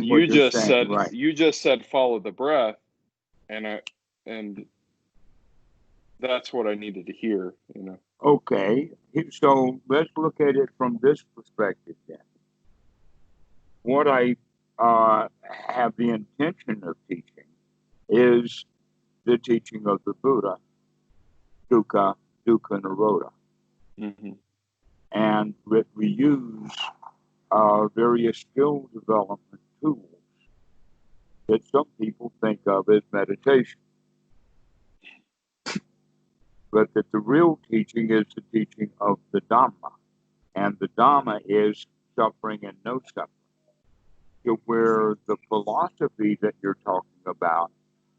And what you're saying, right? You just said follow the breath, and that's what I needed to hear. Okay, so let's look at it from this perspective then. What I have the intention of teaching is the teaching of the Buddha, dukkha, dukkha nirodha. Mm-hmm. And we use various skill development tools that some people think of as meditation. But that the real teaching is the teaching of the Dhamma. And the Dhamma is suffering and no suffering. So where the philosophy that you're talking about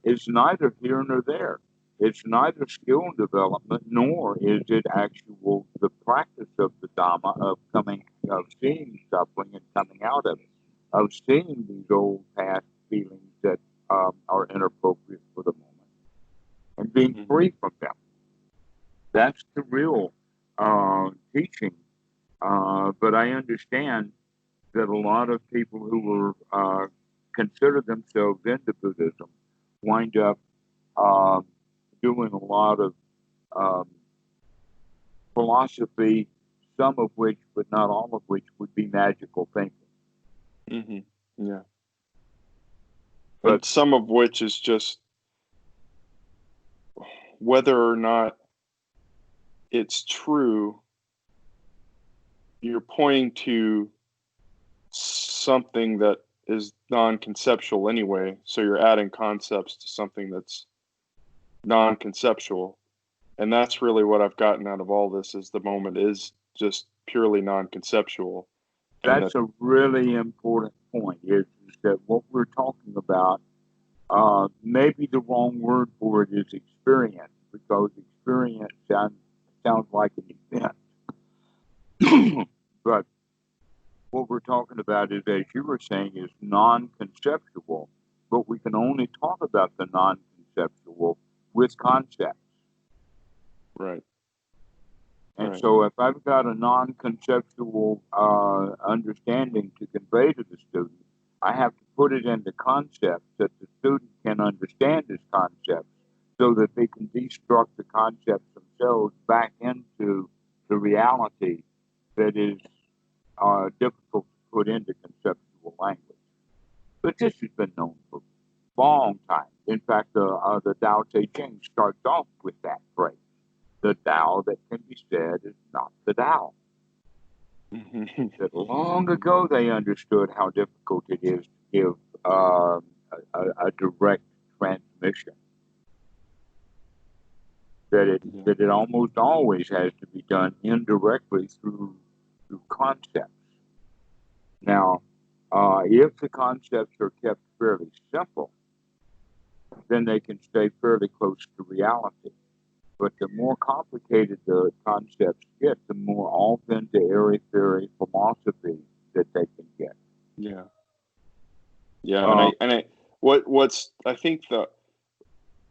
is neither here nor there. It's neither skill development nor is it actual the practice of the Dhamma of seeing suffering and coming out of it, of seeing these old past feelings that are inappropriate for the moment and being free from them. That's the real teaching. But I understand that a lot of people who were consider themselves into Buddhism wind up doing a lot of philosophy, some of which, but not all of which, would be magical thinking. Mm-hmm. Yeah. But some of which is just whether or not it's true, you're pointing to something that is non-conceptual anyway. So you're adding concepts to something that's non-conceptual. And that's really what I've gotten out of all this, is the moment is just purely non-conceptual. That's a really important point, is that what we're talking about, maybe the wrong word for it is experience, because experience sounds like an event. But what we're talking about is, as you were saying, is non-conceptual, but we can only talk about the non-conceptual with concepts. Right. And so if I've got a non-conceptual understanding to convey to the student, I have to put it into concepts that the student can understand as concepts, so that they can destruct the concepts themselves back into the reality that is difficult to put into conceptual language. But this has been known for a long time. In fact, the Tao Te Ching starts off with that phrase. The Tao that can be said is not the Tao. That long ago they understood how difficult it is to give a direct transmission. That it almost always has to be done indirectly through concepts. Now, if the concepts are kept fairly simple, then they can stay fairly close to reality. But the more complicated the concepts get, the more off into airy-fairy philosophy that they can get. Yeah. Yeah, I think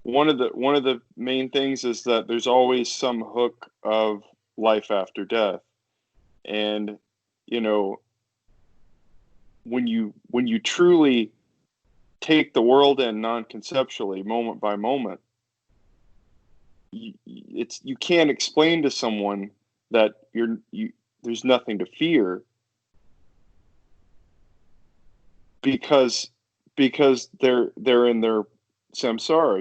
one of the main things is that there's always some hook of life after death. And when you truly take the world in non-conceptually, moment by moment, you can't explain to someone that there's nothing to fear, because they're in their samsara.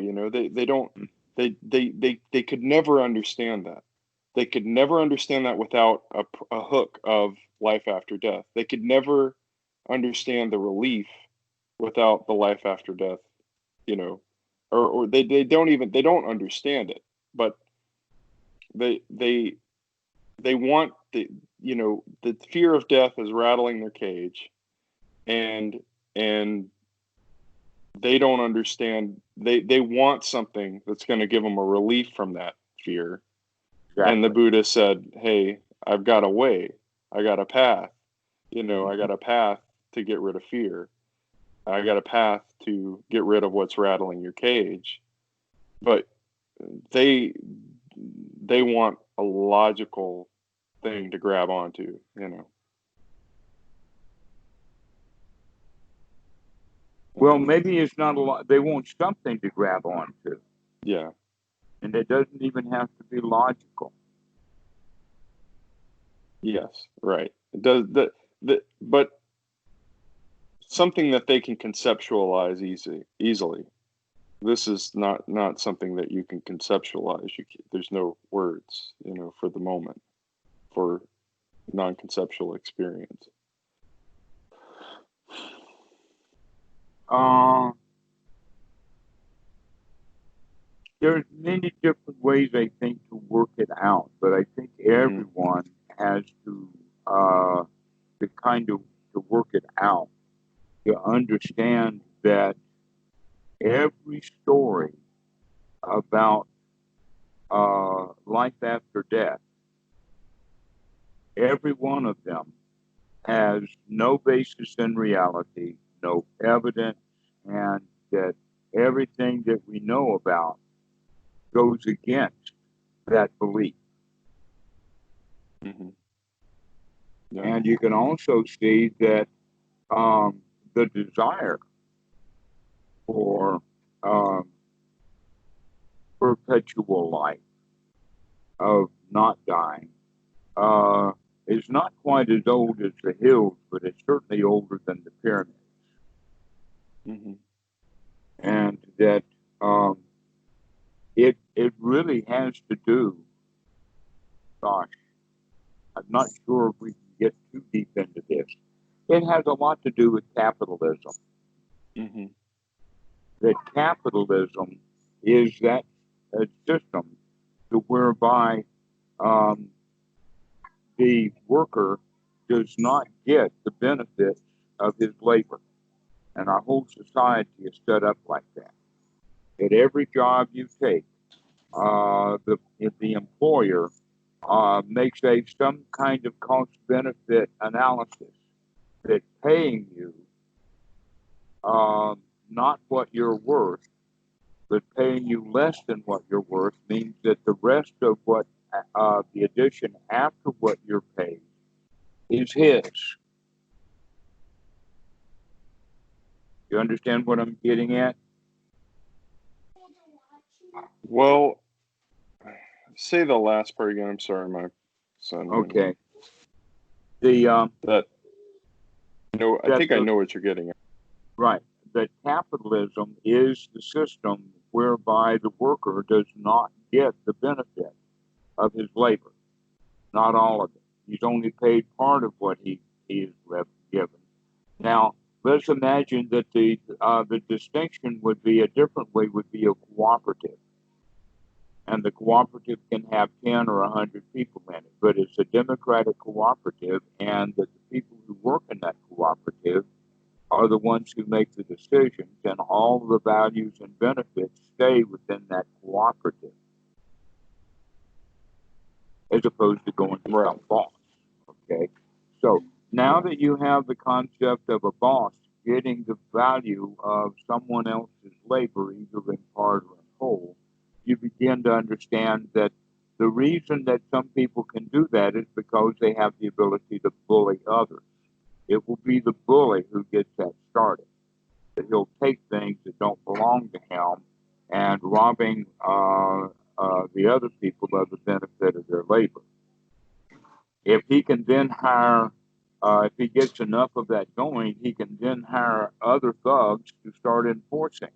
They could never understand that. They could never understand that without a hook of life after death. They could never understand the relief without the life after death, or they don't understand it, but they want the fear of death is rattling their cage, and they don't understand. They want something that's going to give them a relief from that fear. Exactly. And the Buddha said, hey, I've got a way. I got a path. I got a path to get rid of fear. I got a path to get rid of what's rattling your cage. But they want a logical thing to grab onto, Well, maybe it's not a lot. They want something to grab onto, Yeah. and it doesn't even have to be logical. Yes. Right. It does but something that they can conceptualize easily. This is not something that you can conceptualize. There's no words, for the moment, for non-conceptual experience. There's many different ways, I think, to work it out, but I think everyone has to kind of to work it out, to understand that every story about life after death, every one of them has no basis in reality, no evidence, and that everything that we know about goes against that belief. Mm-hmm. Yeah. And you can also see that the desire for um, perpetual life, of not dying, uh, is not quite as old as the hills, but it's certainly older than the pyramids. Mm-hmm. And that um, it really has to do, gosh, I'm not sure if we can get too deep into this. It has a lot to do with capitalism. Mm-hmm. That capitalism is that system to whereby um, the worker does not get the benefits of his labor. And our whole society is set up like that. At every job you take, if the employer makes some kind of cost benefit analysis that paying you not what you're worth, but paying you less than what you're worth means that the rest of what the addition after what you're paid is his. You understand what I'm getting at? Well, say the last part again. I'm sorry, my son. Okay. The That no, I that think I know what you're getting at. right, that capitalism is the system whereby the worker does not get the benefit of his labor, not all of it. He's only paid part of what he is given. Now, let's imagine that the distinction would be a different way would be a cooperative, and the cooperative can have 10 or 100 people in it, but it's a democratic cooperative, and that the people who work in that cooperative are the ones who make the decisions, and all the values and benefits stay within that cooperative, as opposed to going to some boss. Okay, so now that you have the concept of a boss getting the value of someone else's labor, either in part or in whole, you begin to understand that the reason that some people can do that is because they have the ability to bully others. It will be the bully who gets that started. That he'll take things that don't belong to him and robbing the other people of the benefit of their labor. If he can then hire, if he gets enough of that going, he can then hire other thugs to start enforcing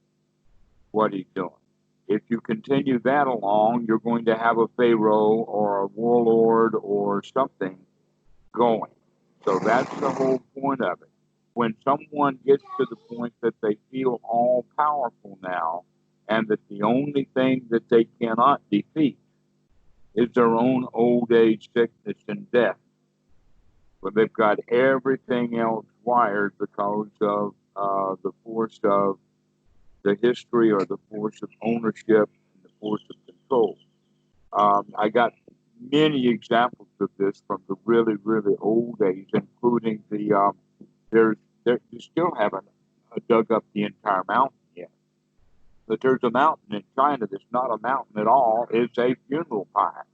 what he's doing. If you continue that along, you're going to have a pharaoh or a warlord or something going. So that's the whole point of it. When someone gets to the point that they feel all powerful now, and that the only thing that they cannot defeat is their own old age, sickness, and death, when they've got everything else wired because of the force of the history or the force of ownership and the force of control. I got many examples of this from the really, really old days, including you still haven't dug up the entire mountain yet. But there's a mountain in China that's not a mountain at all. It's a funeral pyre.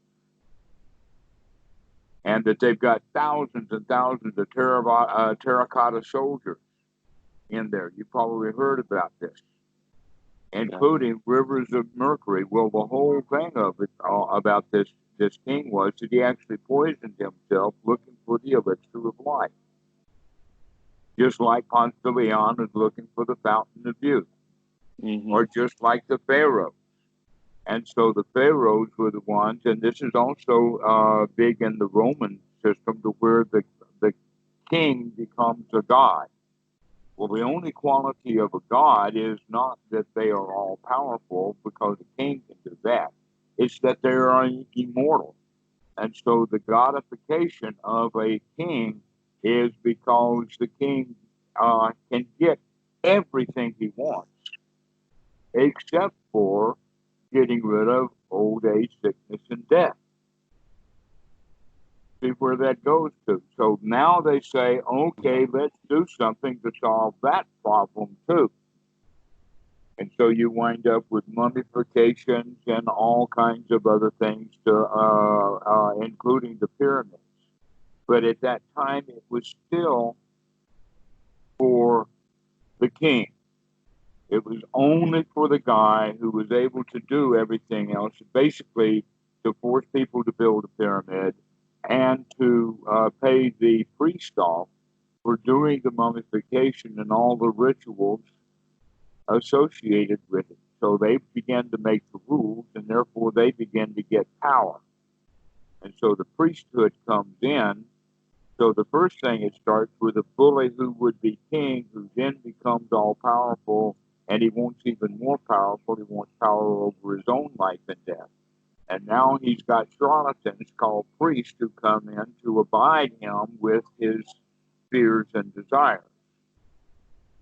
And that they've got thousands and thousands of terracotta soldiers in there. You probably heard about this, Yeah. including rivers of mercury. Well, the whole thing of it about this king was that he actually poisoned himself looking for the elixir of life, just like Ponce de Leon is looking for the fountain of youth, Hmm. or just like the pharaoh. And so the pharaohs were the ones, and this is also big in the Roman system, to where the king becomes a god. Well, the only quality of a god is not that they are all powerful, because a king can do that. It's that they are immortal. And so the godification of a king is because the king can get everything he wants, except for getting rid of old age, sickness, and death. See where that goes to. So now they say, okay, let's do something to solve that problem too. And so you wind up with mummifications and all kinds of other things, including the pyramids. But at that time, it was still for the king. It was only for the guy who was able to do everything else, basically to force people to build a pyramid and to pay the priest off for doing the mummification and all the rituals associated with it. So they began to make the rules, and therefore they began to get power. And so the priesthood comes in. So the first thing, it starts with a bully who would be king, who then becomes all powerful, and he wants even more powerful. He wants power over his own life and death. And now he's got charlatans called priests who come in to abide him with his fears and desires.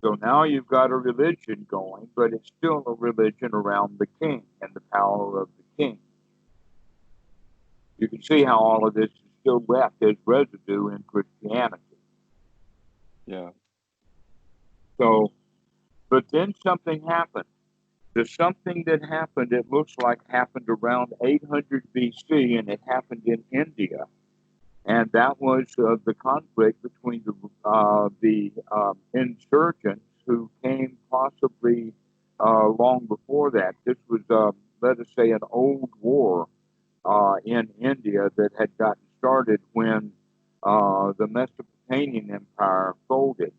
So now you've got a religion going, but it's still a religion around the king and the power of the king. You can see how all of this is still left as residue in Christianity. Yeah. So, but then something happened. There's something that happened, it looks like happened around 800 BC, and it happened in India. And that was the conflict between the insurgents who came possibly long before that. This was, let us say, an old war in India that had gotten started when the Mesopotamian Empire folded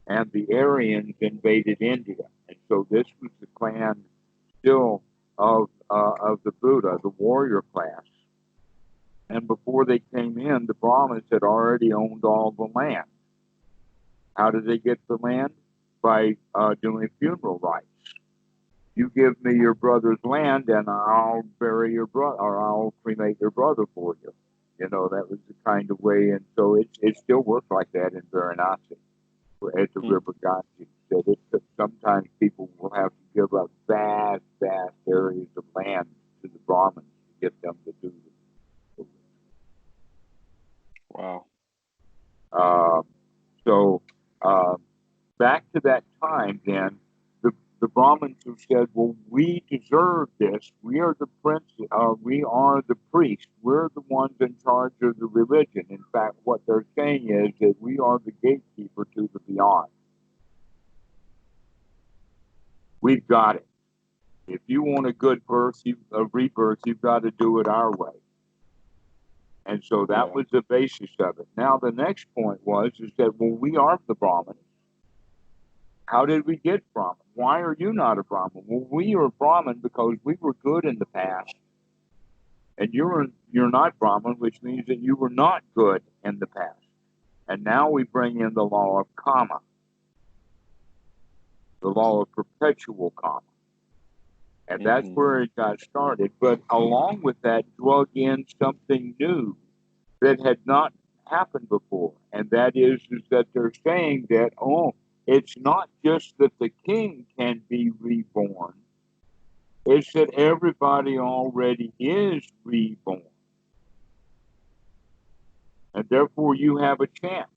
and the Aryans invaded India. And so this was the clan still of the Buddha, the warrior class. And before they came in, the Brahmins had already owned all the land. How did they get the land? By doing funeral rites. You give me your brother's land, and I'll bury your brother, or I'll cremate your brother for you. You know, that was the kind of way, and so it still works like that in Varanasi, at the river Ganges. That it sometimes people will have to give up vast, vast areas of land to the Brahmins to get them to do this. Wow. Uh, so back to that time, then the Brahmins who said, "Well, we deserve this. We are the prince. We are the priest. We're the ones in charge of the religion." In fact, what they're saying is that we are the gatekeeper to the beyond. We've got it. If you want a good birth, a rebirth, you've got to do it our way. And so that was the basis of it. Now the next point is that, well, we are the Brahmins. How did we get Brahmin? Why are you not a Brahmin? Well, we are Brahmin because we were good in the past, and you're not Brahmin, which means that you were not good in the past. And now we bring in the law of karma, the law of perpetual karma. And that's where it got started. But along with that, drug in something new that had not happened before. And that is that they're saying that, oh, it's not just that the king can be reborn, it's that everybody already is reborn. And therefore you have a chance.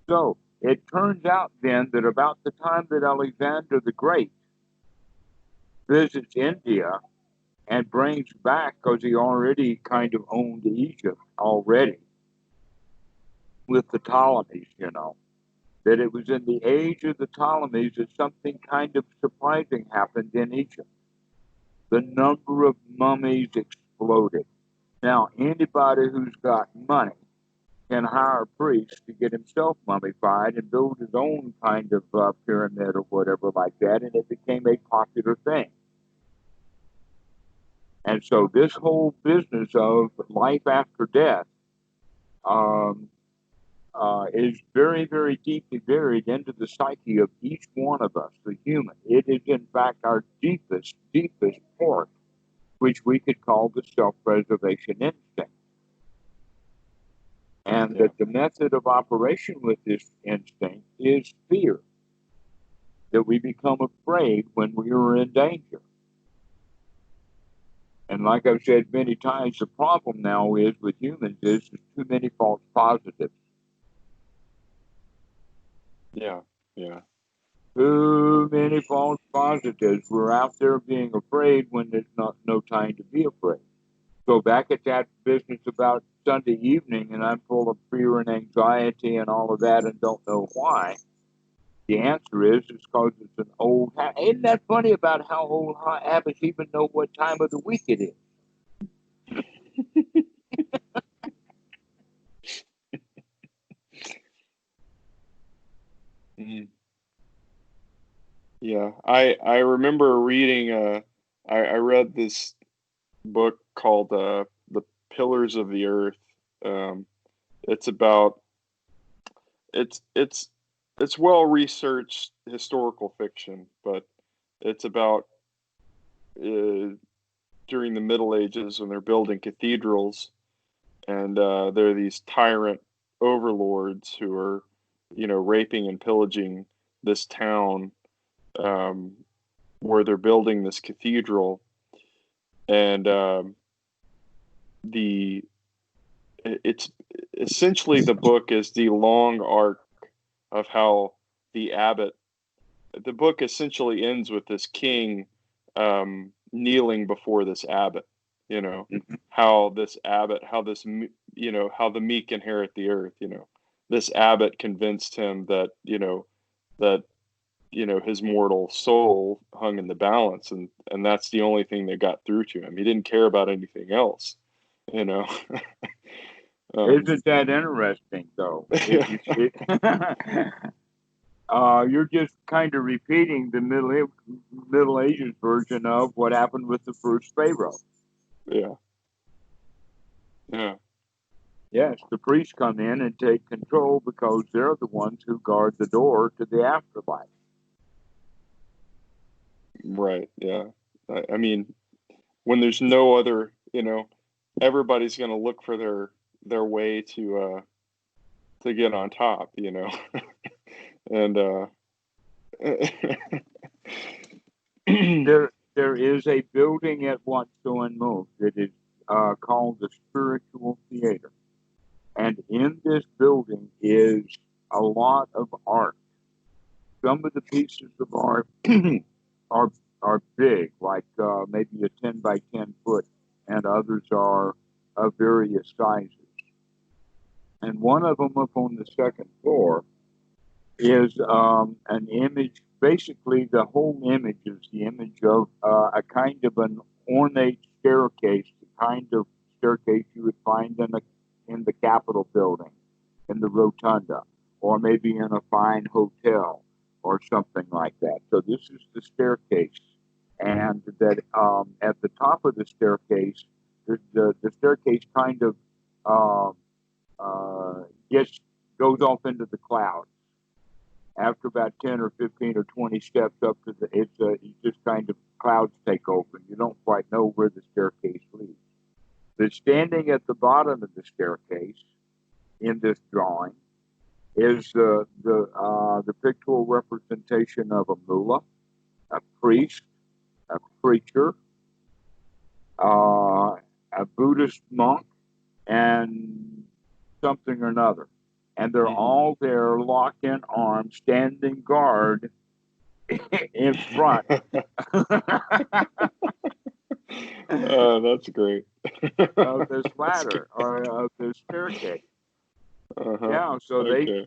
So it turns out then that about the time that Alexander the Great visits India and brings back, because he already kind of owned Egypt already with the Ptolemies, you know. that it was in the age of the Ptolemies that something kind of surprising happened in Egypt. The number of mummies exploded. Now, anybody who's got money can hire a priest to get himself mummified and build his own kind of pyramid or whatever like that, and it became a popular thing. And so this whole business of life after death um, is very, very deeply buried into the psyche of each one of us, the human. It is, in fact, our deepest, deepest part, which we could call the self-preservation instinct. And that the method of operation with this instinct is fear, that we become afraid when we are in danger. And like I've said many times, the problem now is with humans is too many false positives. Yeah, yeah. Too many false positives. We're out there being afraid when there's no time to be afraid. So back at that business about Sunday evening, and I'm full of fear and anxiety and all of that and don't know why. The answer is it's because it's an old habit. Isn't that funny about how old habits even know what time of the week it is? Mm. Yeah, I remember reading I read this book called The Pillars of the Earth. It's about it's it's it's well researched historical fiction, but it's about during the Middle Ages when they're building cathedrals, and there are these tyrant overlords who are, raping and pillaging this town, um, where they're building this cathedral, and the it's essentially the book is the long arc of how the abbot. The book essentially ends with this king kneeling before this abbot. Mm-hmm. How this abbot, how the meek inherit the earth. This abbot convinced him that that his mortal soul hung in the balance, and that's the only thing that got through to him. He didn't care about anything else. You know. Isn't that interesting, though? Yeah. You're just kind of repeating the Middle Ages version of what happened with the first Pharaoh. Yeah. Yeah. Yes, the priests come in and take control because they're the ones who guard the door to the afterlife. Right. Yeah. I mean, when there's no other, everybody's going to look for their way to get on top, and There is a building at Watson Move that is called the Spiritual Theater, and in this building is a lot of art. Some of the pieces of art are are big, like maybe a 10 by 10 foot, and others are of various sizes. And one of them up on the second floor is an image. Basically, the whole image is the image of a kind of an ornate staircase, the kind of staircase you would find in the Capitol building, in the rotunda, or maybe in a fine hotel or something like that. So this is the staircase, and that at the top of the staircase, the staircase kind of um, gets goes off into the clouds. After about 10 or 15 or 20 steps up to it's just kind of clouds take open. You don't quite know where the staircase leads. The standing at the bottom of the staircase in this drawing is the pictorial representation of a mullah, a priest, a preacher, a Buddhist monk, and something or another. And they're all there locked in arms, standing guard in front. That's great. Of this ladder or of this staircase. Uh-huh. Yeah, so Okay.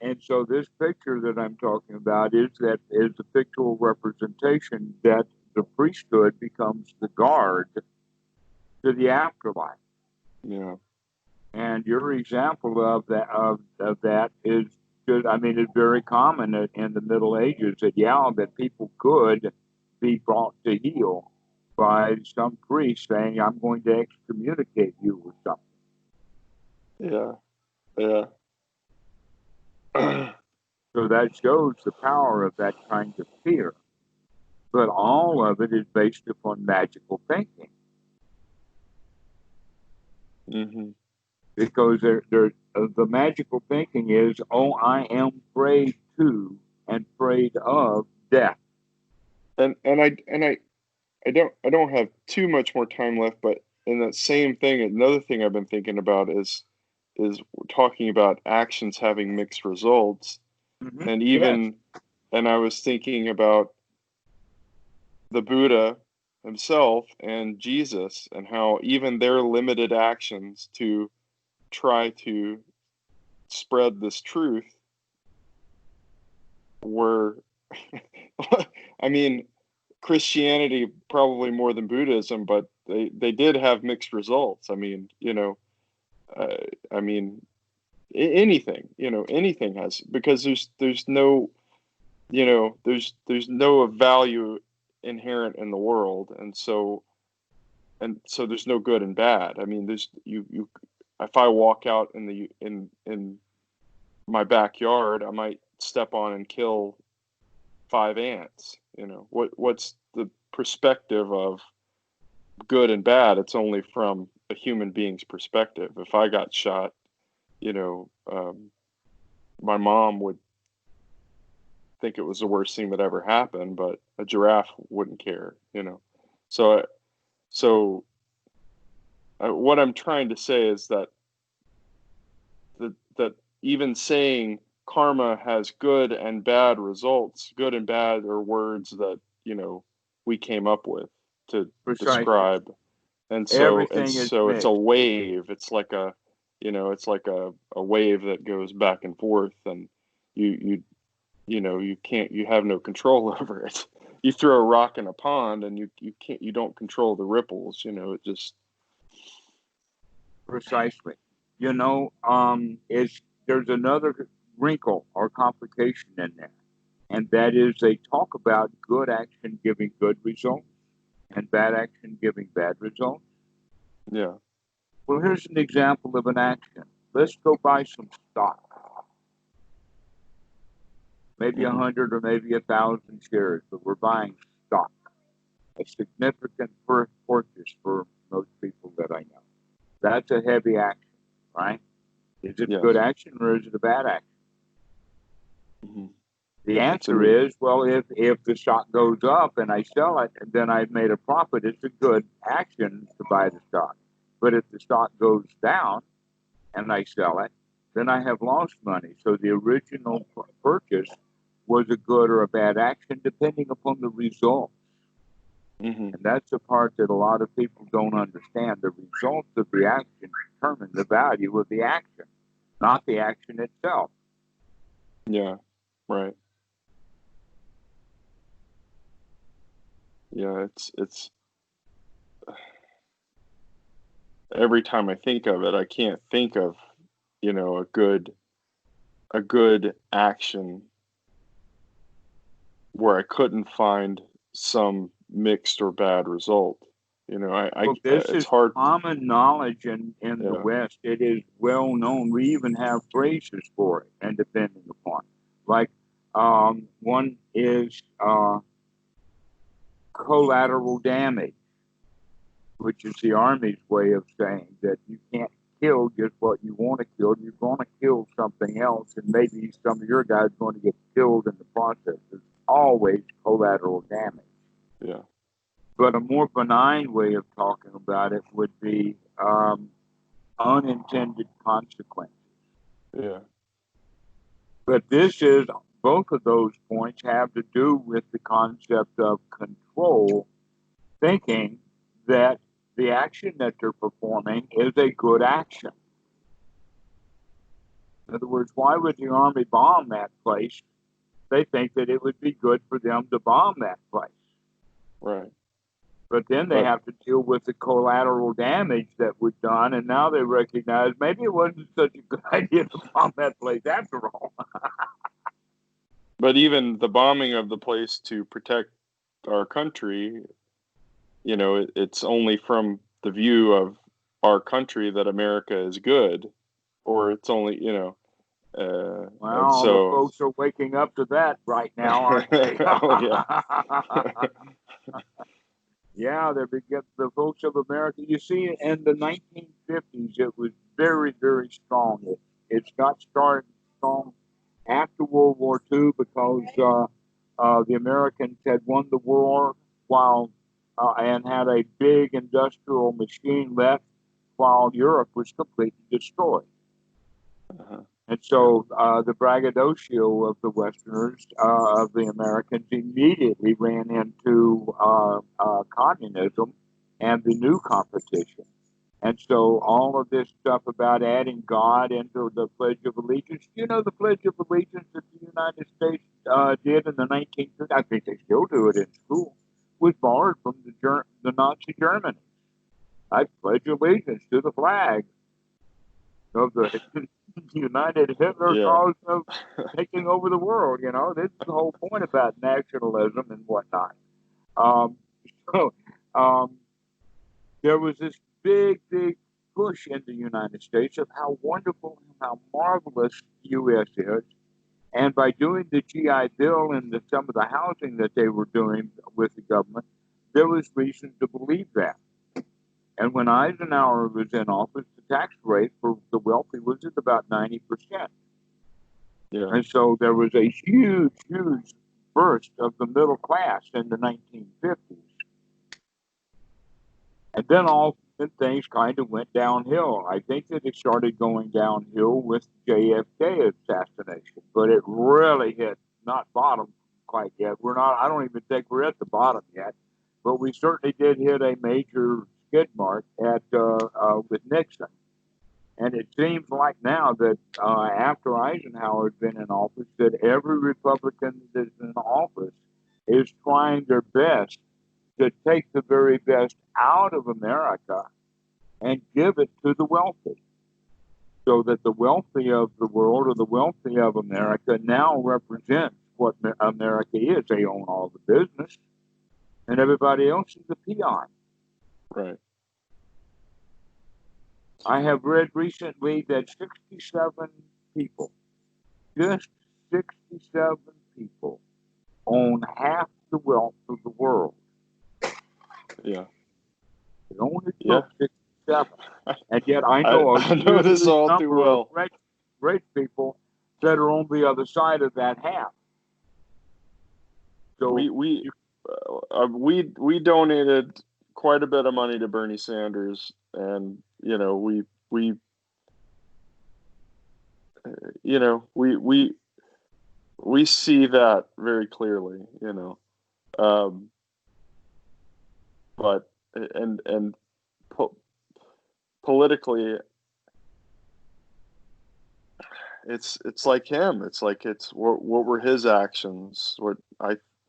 And so this picture that I'm talking about is a pictorial representation that the priesthood becomes the guard to the afterlife. Yeah. And your example of that is good. I mean, it's very common in the Middle Ages that people could be brought to heel by some priest saying, "I'm going to excommunicate you" or something. Yeah. So that shows the power of that kind of fear. But all of it is based upon magical thinking. Mm-hmm. Because the magical thinking is, oh, I am prayed to and prayed of death. And I don't have too much more time left, but in that same thing, another thing I've been thinking about is talking about actions having mixed results, Mm-hmm. and Yes, and I was thinking about the Buddha himself and Jesus and how even their limited actions to try to spread this truth were I mean, Christianity probably more than Buddhism, but they did have mixed results. I mean, uh, I mean, anything, anything has, because there's no, there's no value inherent in the world, and so there's no good and bad. I mean, there's you if I walk out in my backyard, I might step on and kill 5 ants. What's the perspective of good and bad? It's only from a human being's perspective. If I got shot, you know, um, my mom would think it was the worst thing that ever happened, but a giraffe wouldn't care. So, so what I'm trying to say is that even saying karma has good and bad results, good and bad are words that we came up with to precisely. describe. And Everything is so it's a mixed. wave. It's like a wave that goes back and forth, and you have no control over it. You throw a rock in a pond and you don't control the ripples. It just. Precisely. Is there's another wrinkle or complication in there, and that is they talk about good action giving good results and bad action giving bad results. Yeah. Well, here's an example of an action. Let's go buy some stock, maybe Hmm. 100 or maybe 1,000 shares, but we're buying stock, a significant purchase for most people that I know. That's a heavy action, right? Is it a good Yes. action or is it a bad action? Hmm. The It's a answer me. is, well, if the stock goes up and I sell it, and then I've made a profit, it's a good action to buy the stock. But if the stock goes down and I sell it, then I have lost money. So the original purchase was a good or a bad action, depending upon the result. Hmm. And that's the part that a lot of people don't understand. The results of the action determine the value of the action, not the action itself. Yeah. Right. Yeah. It's every time I think of it, I can't think of a good action where I couldn't find some mixed or bad result. Well, this It's is hard. common knowledge in the Yeah. West. It is well known. We even have phrases for it, and depending upon, like one is collateral damage, which is the Army's way of saying that you can't kill just what you want to kill. You're going to kill something else, and maybe some of your guys are going to get killed in the process. There's always collateral damage. Yeah. But a more benign way of talking about it would be unintended consequences. Yeah. But this is both of those points have to do with the concept of control, thinking that the action that they're performing is a good action. In other words, why would the Army bomb that place? They think that it would be good for them to bomb that place. Right. But then they But have to deal with the collateral damage that was done, and now they recognize maybe it wasn't such a good idea to bomb that place after all. but even the bombing of the place to protect our country, it's only from the view of our country that America is good, or it's only, Well, and all the so, folks are waking up to that right now, aren't they? oh yeah, Yeah, the folks of America. You see, in the 1950s, it was very, very strong. It's got started strong after World War II because the Americans had won the war while and had a big industrial machine left while Europe was completely destroyed. uh-huh. And so the braggadocio of the Westerners, of the Americans, immediately ran into communism and the new competition. And so all of this stuff about adding God into the Pledge of Allegiance, the Pledge of Allegiance that the United States did in the 1950s, I think they still do it in school, was borrowed from the Nazi Germany. I pledge allegiance to the flag of the United Hitler Yeah, cause of taking over the world. This is the whole point about nationalism and whatnot. Um, so um, there was this big, big push in the United States of how wonderful and how marvelous the U.S. is. And by doing the GI Bill and some of the housing that they were doing with the government, there was reason to believe that. And when Eisenhower was in office, the tax rate for the wealthy was at about 90%. yeah, And so there was a huge, huge burst of the middle class in the 1950s. And then all things kind of went downhill. I think that it started going downhill with JFK assassination, but it really hit not bottom quite yet. I don't even think we're at the bottom yet, but we certainly did hit a major skid mark with Nixon. And it seems like now that after Eisenhower has been in office, that every Republican that's in office is trying their best to take the very best out of America and give it to the wealthy. So that the wealthy of the world, or the wealthy of America, now represents what America is. They own all the business, and everybody else is a peon. right. I have read recently that 67 people, just 67 people, own half the wealth of the world. Yeah, It only yeah. took 67. And yet I I know a I know this huge all too number of well. rich people that are on the other side of that half. So We you, we donated quite a bit of money to Bernie Sanders, and we we see that very clearly, um, but and po- politically, it's like him. It's like it's what were his actions? What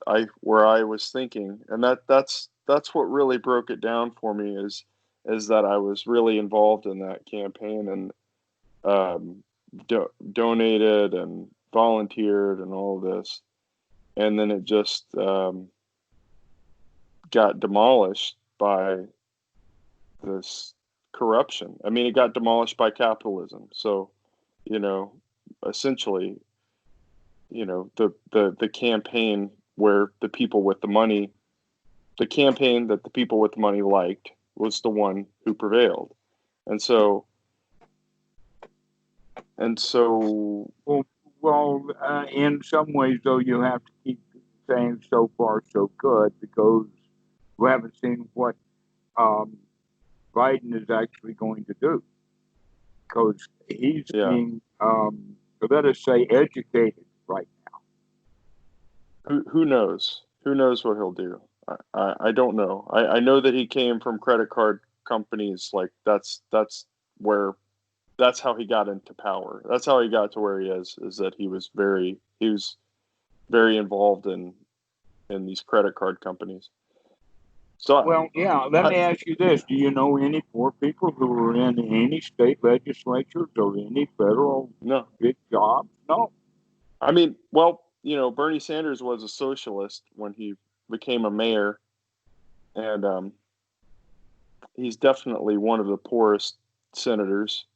I where I was thinking, and that's what really broke it down for me is that I was really involved in that campaign, and donated and volunteered and all of this, and then it just got demolished by this corruption. I mean, it got demolished by capitalism. So, you know, essentially, the campaign where the people with the money, the campaign that the people with the money liked was the one who prevailed. And so, and so, in some ways, though, you have to keep saying so far so good because we haven't seen what um, Biden is actually going to do. Because he's yeah, being, let us say, educated right who knows? Who knows what he'll do? I don't know. I know that he came from credit card companies. Like that's where that's how he got into power. That's how he got to where he is that he was very involved in these credit card companies. So Well, yeah, let me ask you this. Do you know any poor people who are in any state legislatures or any federal no, big jobs? No. I mean, well, Bernie Sanders was a socialist when he became a mayor, and he's definitely one of the poorest senators.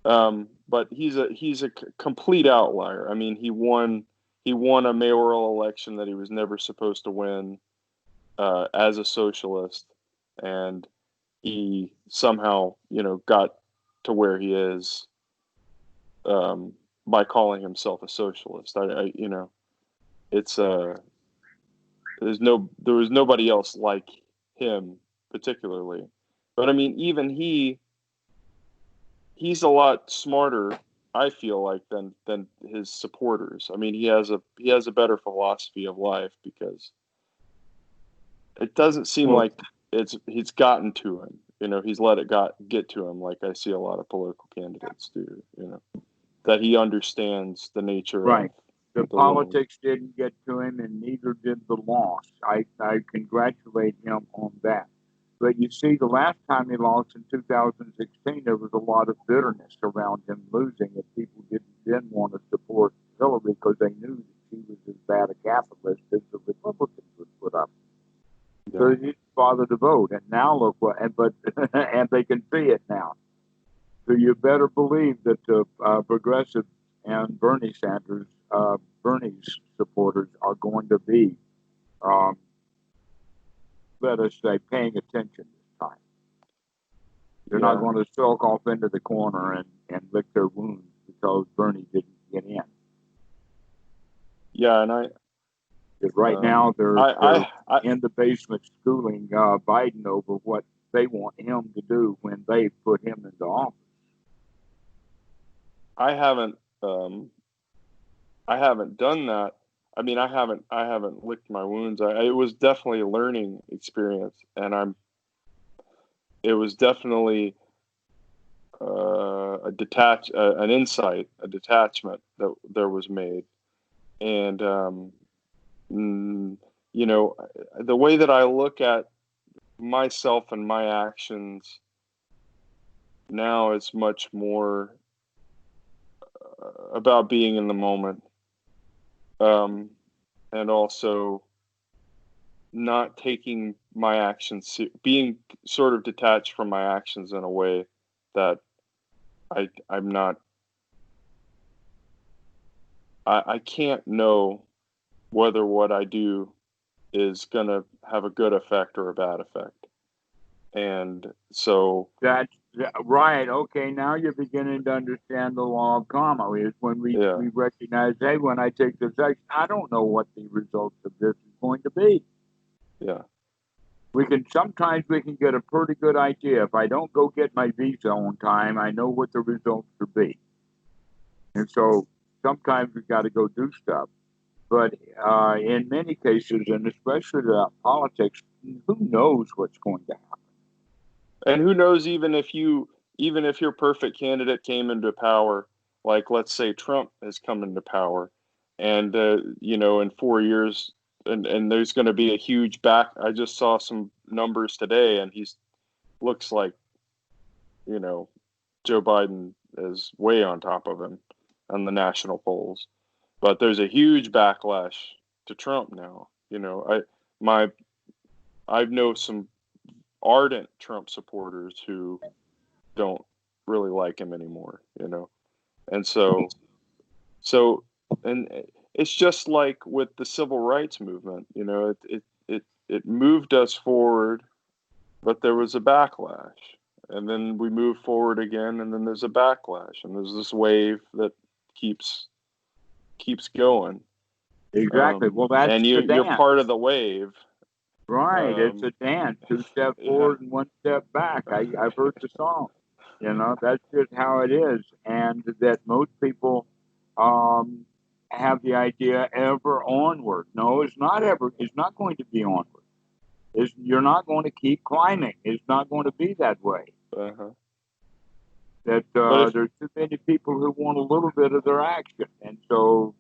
But he's a complete outlier. I mean, he won a mayoral election that he was never supposed to win as a socialist, and he somehow got to where he is by calling himself a socialist. It's there was nobody else like him particularly, but I mean, even he's a lot smarter, I feel like, than his supporters. I mean, he has a better philosophy of life, because it doesn't seem Well, like he's gotten to him. He's let it get to him, like I see a lot of political candidates do. That he understands the nature of right. The the world. politics didn't get to him, and neither did the loss. I congratulate him on that. But you see, the last time he lost in 2016, there was a lot of bitterness around him losing, and people didn't want to support Hillary because they knew that she was as bad a capitalist as the Republicans would put up. So Yeah. he didn't bother to vote. And now look what, but and they can see it now. So you better believe that the progressive and Bernie's supporters are going to be, um, let us say, paying attention this time. They're not Yeah. going to sulk off into the corner and lick their wounds because Bernie didn't get in. Yeah. And Because right now they're I in the basement schooling Biden over what they want him to do when they put him into office. I haven't I haven't done that. I mean, I haven't licked my wounds. It was definitely a learning experience, and it was definitely an insight, a detachment that there was made. And mm, the way that I look at myself and my actions now is much more about being in the moment, um, and also not taking my actions, being sort of detached from my actions in a way that I'm not. I can't know whether what I do is going to have a good effect or a bad effect. And so, That's right. Okay, now you're beginning to understand the law of karma. Is when yeah, we recognize, hey, when I take this action, I don't know what the results of this is going to be. yeah, Sometimes we can get a pretty good idea. If I don't go get my visa on time, I know what the results will be. And so sometimes we've got to go do stuff. But in many cases, and especially politics, who knows what's going to happen? and who knows, even if your perfect candidate came into power, like let's say Trump has come into power, and in 4 years, and there's going to be a huge back. I just saw some numbers today, and he's looks like you know Joe Biden is way on top of him on the national polls, but there's a huge backlash to Trump now. My I know some ardent Trump supporters who don't really like him anymore. And so and it's just like with the civil rights movement. It moved us forward, but there was a backlash, and then we move forward again, and then there's a backlash, and there's this wave that keeps going. Exactly. Well, that's And the you're dance. part of the wave. Right. It's a dance. 2 step Yeah, forward and 1 step back. I've heard the song. That's just how it is. And that most people um, have the idea ever onward. No, it's not going to be onward. You're not going to keep climbing. It's not going to be that way. uh-huh. that But if there's too many people who want a little bit of their action, and so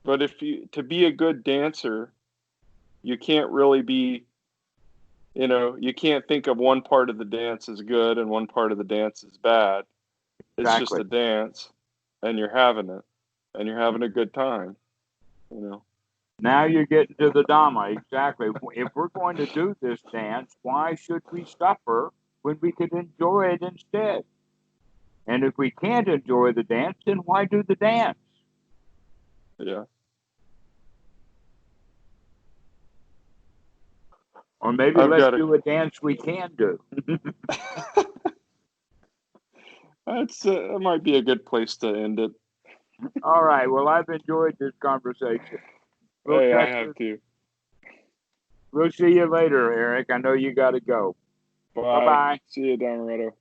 but if you to be a good dancer, you can't really be, you can't think of one part of the dance as good and one part of the dance as bad. It's just exactly. a dance, and you're having it, and you're having a good time. You know. Now you're getting to the Dhamma. Exactly. If we're going to do this dance, why should we suffer when we could enjoy it instead? And if we can't enjoy the dance, then why do the dance? Yeah. Or maybe I've let's got a. do a dance we can do. That might be a good place to end it. All right. Well, I've enjoyed this conversation. We'll Hey, I touch have this. to. We'll see you later, Eric. I know you got to go. Bye Bye. bye. See you, Dhammarato.